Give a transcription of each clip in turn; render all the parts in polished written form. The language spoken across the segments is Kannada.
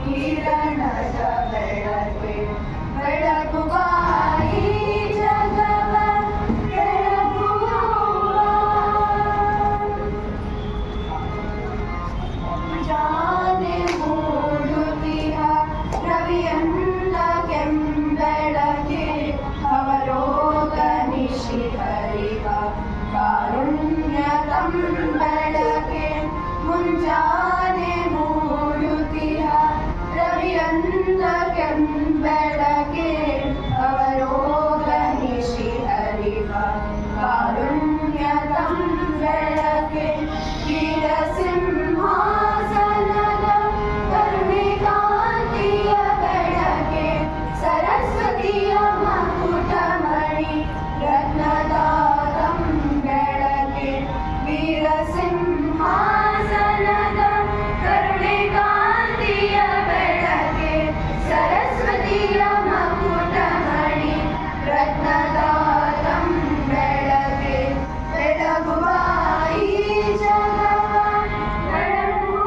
ಕಿರಣದ ಬೆಳಕೆ ಬೆಳಗುವ ಈ ಜಗವ ಬೆಳಗುವ ಜಾನೆ ಮೂಡುತ್ತಿಹ ರವಿಯಂದ ಕೆಂಬೆಳಕೆ ಅವರೋಗ ನಿಶಿ ಹರಿವ ಕಾರುಣ್ಯ ತಂಬೆಳಕೆ ಮುಂಜಾನೆ ಮೂಡುತ್ತಿಹ ರವಿಯಂದ ಕೆಂಬೆಳಕೆ ಅವರೋಗ ನಿಶಿ ಹರಿವ ಕಾರುಣ್ಯ ತಂಬೆಳಕೆ ಕ್ಷೀರಸಿಂಹಾಸನದ ಕರುಣಿಕಾಂತಿಯ ಬೆಳಕೆ ಸರಸ್ವತಿಯ ಮಕುಟಮಣಿ ರತ್ನದ ತಂಬೆಳಕೆ ವೀರಸಿಂಹಾಸನದ ಕರುಣಿಕಾಂತಿಯ ಬೆಳಕೆ ಸರಸ್ವತಿಯ ಮಕುಟಮಣಿ ರತ್ನದ ತಂಬೆಳಕೆ ಬೆಳಗುವ ಈ ಜಗವ ಬೆಳಗುವ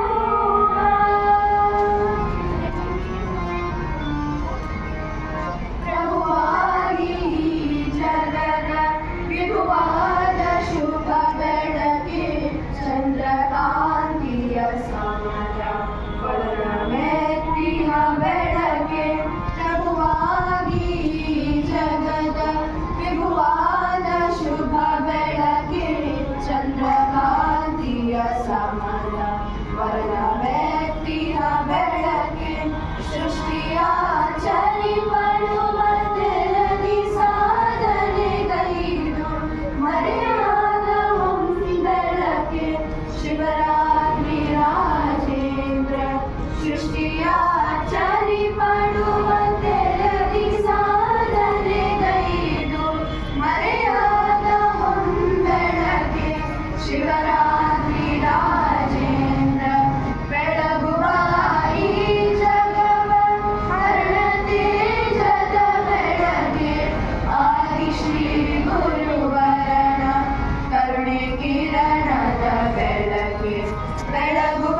ಪ್ರಭುವಾಗಿ ಈ ಜಗದ ವಿಭುವಾದ ಶುಭ ಬೆಳಕೆ ಚಂದ್ರಕಾಂತಿಯ ಸಮಯ ವರ್ಣಮೆತ್ತಿನ ಬೆಳಕೆ ಪ್ರಭುವಾಗಿ ಈ ಜಗದ ವಿಭುವಾದ ಶುಭ ಬೆಳಕೆ ಚಂದ್ರಕಾಂತಿಯ ಸಮಯ ವರ್ಣಮೆತ್ತಿನ ಬೆಳಕೆ ಸೃಷ್ಟಿಯ ಚರಿಪಡುವ ತೆರದಿ ಸಾಧನೆಗೈದು ಮರೆಯಾದ ಬೆಳಕೆ ಶಿವರಾತ್ರಿ ರಾಜೇಂದ್ರ ಸೃಷ್ಟಿಯ ಚರಿಪಡುವ ತೆರದಿ ಸಾಧನೆಗೈದು ಮರೆಯಾದ ಬೆಳಕೆ ಶಿವರಾತ್ರಿ ರಾಜೇಂದ್ರ ಬೆಳಗುವ ಈ ಜಗವ ಹರಣ ತೇಜದ ಬೆಳಕೆ ಆದಿ ಶ್ರೀ ಗುರುವರನ ಕರುಣೆ ಕಿರಣದ ಬೆಳಕೆ ಬೆಳಗುವ